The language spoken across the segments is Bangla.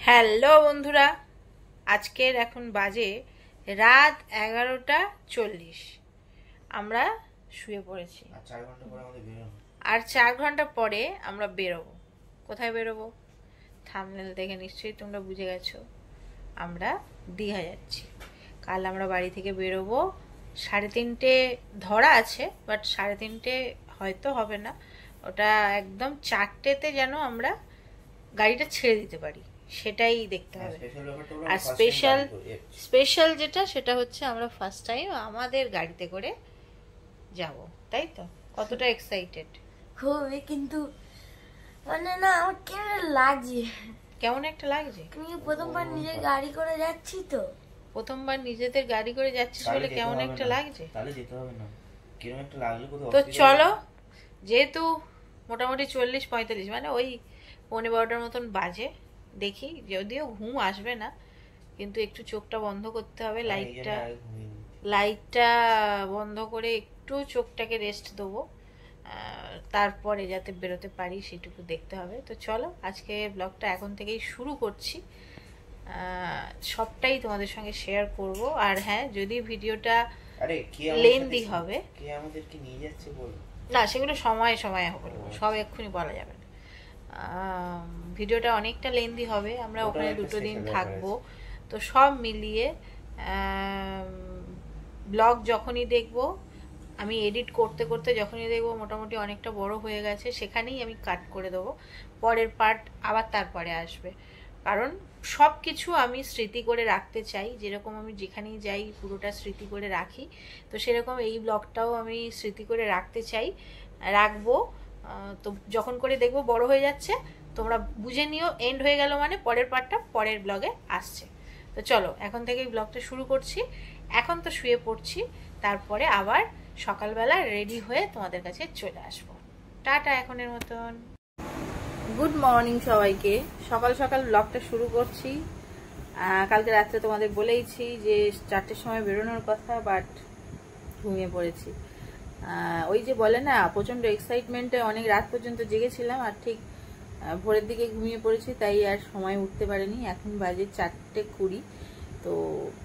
হ্যালো বন্ধুরা, আজকের এখন বাজে রাত 11:40। আমরা শুয়ে পড়েছি আর 4 ঘন্টা পরে আমরা বেরোবো। কোথায় বেরোবো থাম্বনেল দেখে নিশ্চয়ই তোমরা বুঝে গেছো, আমরা দীঘা যাচ্ছি। কাল আমরা বাড়ি থেকে বেরোবো 3:30 ধরা আছে, বাট 3:30 হয়তো হবে না, ওটা একদম 4টেতে যেন আমরা গাড়িটা ছেড়ে দিতে পারি, সেটাই দেখতে হবে। আর স্পেশাল যেটা সেটা হচ্ছে আমরা ফার্স্ট টাইম আমাদের গাড়িতে করে যাব, তাই তো? কতটা এক্সাইটেড? খুবই, কিন্তু মানে না আমার কেমন লাগছে, কেমন একটা লাগছে। তুমি প্রথমবার নিজের গাড়ি করে যাচ্ছি তো, প্রথমবার নিজেদের গাড়ি করে যাচ্ছিস বলে কেমন একটা লাগছে। তাহলে যেতে হবে না, কিরকম একটা লাগলে তো চলো, যেহেতু মোটামুটি 40-45 মানে ওই 11:15 মতন বাজে, দেখি, যদিও ঘুম আসবে না কিন্তু একটু চোখটা বন্ধ করতে হবে, লাইটটা বন্ধ করে একটু চোখটাকে রেস্ট দেবো, তারপরে যাতে বেরোতে পারি সেটুকু দেখতে হবে। তো চলো, আজকে ব্লগটা এখন থেকেই শুরু করছি, সবটাই তোমাদের সঙ্গে শেয়ার করব। আর হ্যাঁ, যদি ভিডিওটা লেন্দি হবে, না সেগুলো সময়ে বলবো, সব এক্ষুনি বলা যাবে না। ভিডিওটা অনেকটা লেন্দি হবে, আমরা ওখানে 2 দিন থাকবো, তো সব মিলিয়ে ব্লগ যখনই দেখবো, আমি এডিট করতে করতে যখনই দেখবো মোটামুটি অনেকটা বড় হয়ে গেছে, সেখানেই আমি কাট করে দেবো, পরের পার্ট আবার তারপরে আসবে। কারণ সব কিছু আমি স্মৃতি করে রাখতে চাই, যেরকম আমি যেখানেই যাই পুরোটা স্মৃতি করে রাখি, তো সেরকম এই ব্লগটাও আমি স্মৃতি করে রাখবো। তো যখন করে দেখবো বড় হয়ে যাচ্ছে, তোমরা বুঝে নিও এন্ড হয়ে গেল, মানে পরের পার্টটা পরের ব্লগে আসছে। তো চলো, এখন থেকেই ব্লগটা শুরু করছি। এখন তো শুয়ে পড়ছি, তারপরে আবার সকালবেলা রেডি হয়ে তোমাদের কাছে চলে আসবো। টাটা এখনের মতন। গুড মর্নিং সবাইকে, সকাল সকাল ব্লগটা শুরু করছি। কালকে রাত্রে তোমাদের বলেইছি যে 4টের সময় বেরোনোর কথা, বাট ঘুমিয়ে পড়েছি। ওই যে বলে না, প্রচণ্ড এক্সাইটমেন্টে অনেক রাত পর্যন্ত জেগেছিলাম, আর ঠিক ভোরের দিকে ঘুমিয়ে পড়েছি, তাই আর সময় উঠতে পারেনি। এখন বাজে 4:20, তো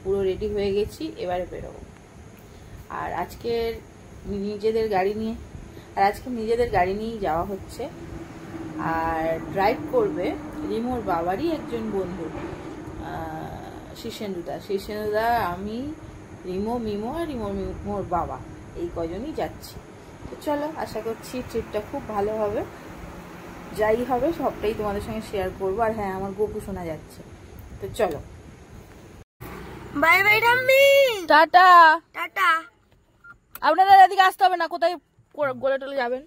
পুরো রেডি হয়ে গেছি, এবারে বেরোবো। আর আজকে নিজেদের গাড়ি নিয়েই যাওয়া হচ্ছে। আর ড্রাইভ করবে রিমোর বাবারই একজন বন্ধু, শীর্ষেন্দুদা, আমি, রিমো, মিমো আর রিমোর বাবা, এই কজনই যাচ্ছি। তো চলো, আশা করছি ট্রিপটা খুব ভালো হবে। যাই হবে সবটাই তোমাদের সঙ্গে শেয়ার করবো। আর হ্যাঁ, আমার গোপু শোনা যাচ্ছে। তো চলো, বাই বাই ঠাম্মি, টাটা। টাটা। আপনারা এদিকে আসতে হবে না, কোথায় গোলে টোলে যাবেন।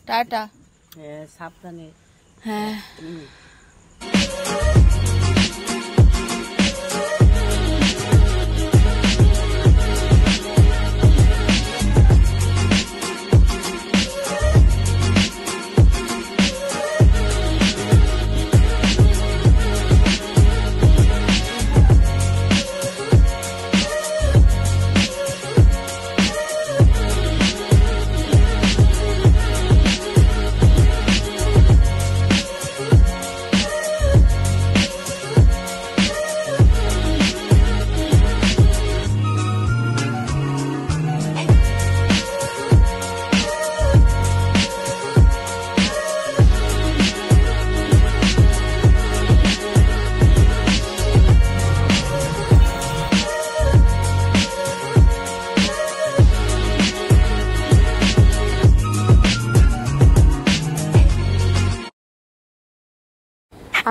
টাটা। হ্যাঁ, সাবধানে। হ্যাঁ।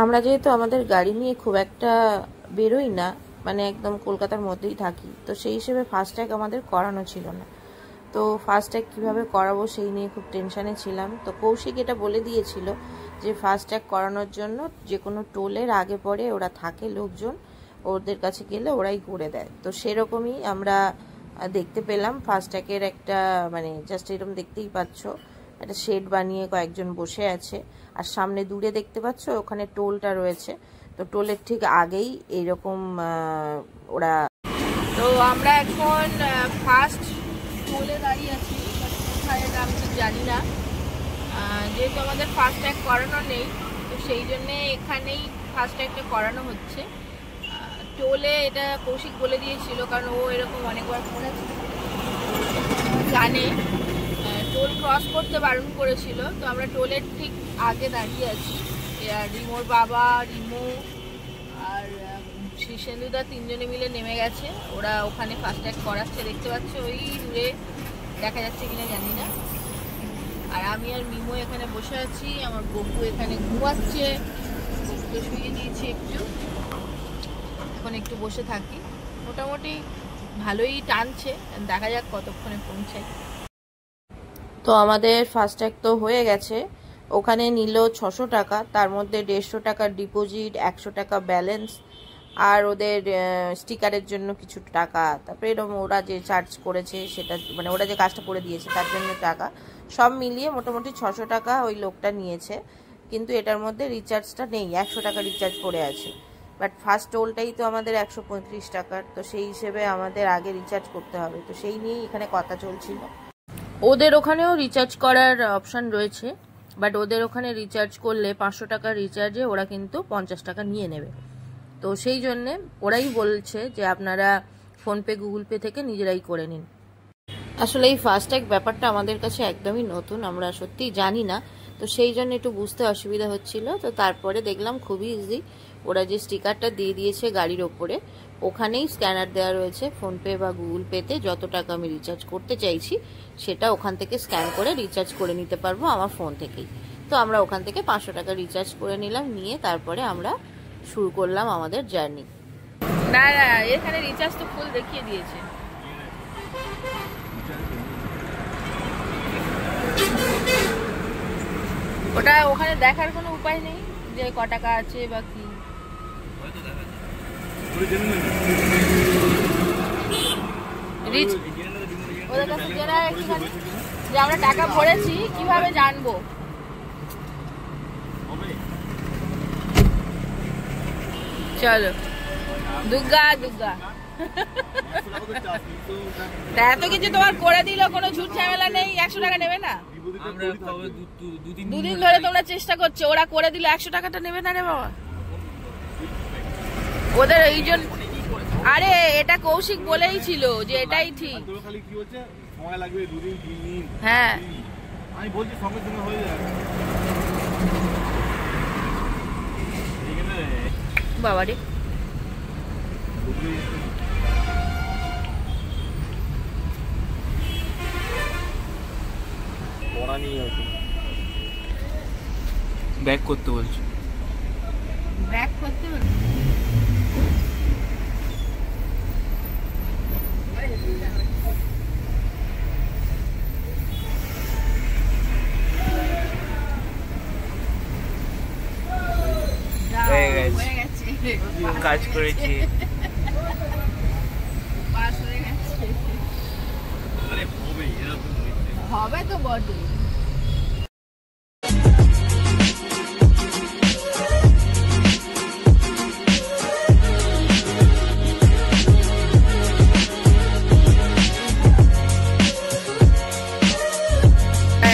আমরা যেহেতু আমাদের গাড়ি নিয়ে খুব একটা বেরোই না, মানে একদম কলকাতার মধ্যেই থাকি, তো সেই হিসেবে ফাস্ট্যাগ আমাদের করানো ছিল না। তো ফাস্ট্যাগ কীভাবে করাবো সেই নিয়ে খুব টেনশানে ছিলাম। তো কৌশিক এটা বলে দিয়েছিল যে ফাস্ট্যাগ করানোর জন্য যে কোনো টোলের আগে পরে ওরা থাকে লোকজন, ওদের কাছে গেলে ওরাই করে দেয়। তো সেরকমই আমরা দেখতে পেলাম ফাস্ট্যাগের একটা, মানে জাস্ট এরকম দেখতেই পাচ্ছ, একটা শেড বানিয়ে কয়েকজন বসে আছে, আর সামনে দূরে দেখতে পাচ্ছ ওখানে টোলটা রয়েছে। তো টোলের ঠিক আগেই এইরকম ওরা। তো আমরা এখন ফার্স্ট টোলে দাঁড়িয়ে আছি, কোথায় আমি তো জানি না, যেহেতু আমাদের ফাস্ট্যাগ করানো নেই, তো সেই জন্যে এখানেই ফাস্ট্যাগটা করানো হচ্ছে। টোলে এটা কৌশিক বলে দিয়েছিল, কারণ ও এরকম অনেকবার করেছে, জানে টোল ক্রস করতে বারণ করেছিল। তো আমরা টোলের ঠিক আগে দাঁড়িয়ে আছি, আর রিমোর বাবা, রিমো আর শীর্ষেন্দুদা তিনজনে মিলে নেমে গেছে। ওরা ওখানে ফাস্ট্যাগ করাচ্ছে, দেখতে পাচ্ছে ওই দূরে, দেখা যাচ্ছে কিনা জানি না। আর আমি আর মিমো এখানে বসে আছি, আমার গপু এখানে ঘুমাচ্ছে, গপুকে শুয়ে দিয়েছি একটু, এখন একটু বসে থাকি। মোটামুটি ভালোই টানছে, দেখা যাক কতক্ষণে পৌঁছায়। তো আমাদের ফাস্ট্যাগ তো হয়ে গেছে, ওখানে নিল 600 টাকা, তার মধ্যে 150 টাকার ডিপোজিট, 100 টাকা ব্যালেন্স, আর ওদের স্টিকারের জন্য কিছু টাকা, তারপরে এরকম ওরা যে চার্জ করেছে সেটা, মানে ওরা যে কাজটা করে দিয়েছে তার জন্য টাকা, সব মিলিয়ে মোটামুটি 600 টাকা ওই লোকটা নিয়েছে। কিন্তু এটার মধ্যে রিচার্জটা নেই, 100 টাকা রিচার্জ করে আছে। বাট ফার্স্ট টোলটাই তো আমাদের 135 টাকার, তো সেই হিসেবে আমাদের আগে রিচার্জ করতে হবে, তো সেই নিয়েই এখানে কথা চলছিল। ওদের ওখানেও রিচার্জ করার অপশান রয়েছে, বাট ওদের ওখানে রিচার্জ করলে 500 টাকার রিচার্জে ওরা কিন্তু 50 টাকা নিয়ে নেবে। তো সেই জন্যে ওরাই বলছে যে আপনারা ফোনপে, গুগল পে থেকে নিজেরাই করে নিন। আসলে এই ফাস্ট্যাগ ব্যাপারটা আমাদের কাছে একদমই নতুন, আমরা সত্যিই জানি না, তো সেই জন্য একটু বুঝতে অসুবিধা হচ্ছিল। তো তারপরে দেখলাম খুবই ইজি, ওরা যে স্টিকারটা দিয়ে দিয়েছে গাড়ির ওপরে, ওখানেই স্ক্যানার দেওয়া রয়েছে, ফোনপে বা গুগল পেতে যত টাকা আমি রিচার্জ করতে চাইছি সেটা ওখান থেকে স্ক্যান করে রিচার্জ করে নিতে পারবো আমার ফোন থেকেই। তো আমরা ওখান থেকে 500 টাকা রিচার্জ করে নিলাম, নিয়ে তারপরে আমরা শুরু করলাম আমাদের জার্নি। না না, এখানে রিচার্জ তো ফুল দেখিয়ে দিয়েছে। ওটা ওখানে দেখার কোনো উপায় নেই যে ক টাকা আছে বা কি। ওদের কাছে জেনে একটুখানি যে আমরা টাকা ভরেছি, কিভাবে জানবো? চলো দুর্গা দুর্গা। এত কিছু তোমার করে দিল, কোনো ঝুট ঝামেলা নেই, 100 টাকা নেবে না? দুদিন ধরে তোমরা চেষ্টা করছো, ওরা করে দিল 100 টাকাটা নেবে না রে বাবা? ওদের এই জন্য, আরে এটা কৌশিক বলেই ছিল যে এটাই ঠিক। হ্যাঁ আমি বলছি সঙ্গে সঙ্গে হয়ে যাবে বাবা রে। ব্যাক করতে বলছি, ব্যাক করতে বলছি। কাজ করেছি, হবে তো বটে।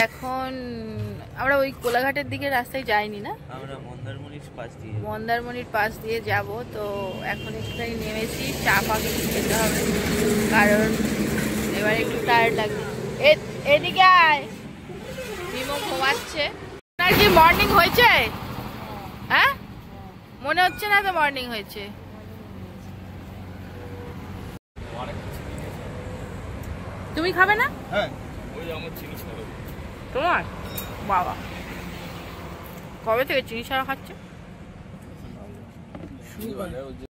এখন আমরা ওই কোলাঘাটের দিকে রাস্তায় যাইনি না, আমরা মন্দারমণির পাশ দিয়ে যাব। তো এখন একটুখানি নেমেছি, চা পাখি খেতে হবে, কারণ এবার একটু টায়ার্ড লাগবে। এদিকে আয়, মিমো ঘুমাচ্ছে। আপনার কি মর্নিং হয়েছে? হ্যাঁ, মনে হচ্ছে না তো মর্নিং হয়েছে। তুমি খাবে না? হ্যাঁ, তোমার বাবা কবে থেকে চিনি ছাড়া খাচ্ছে?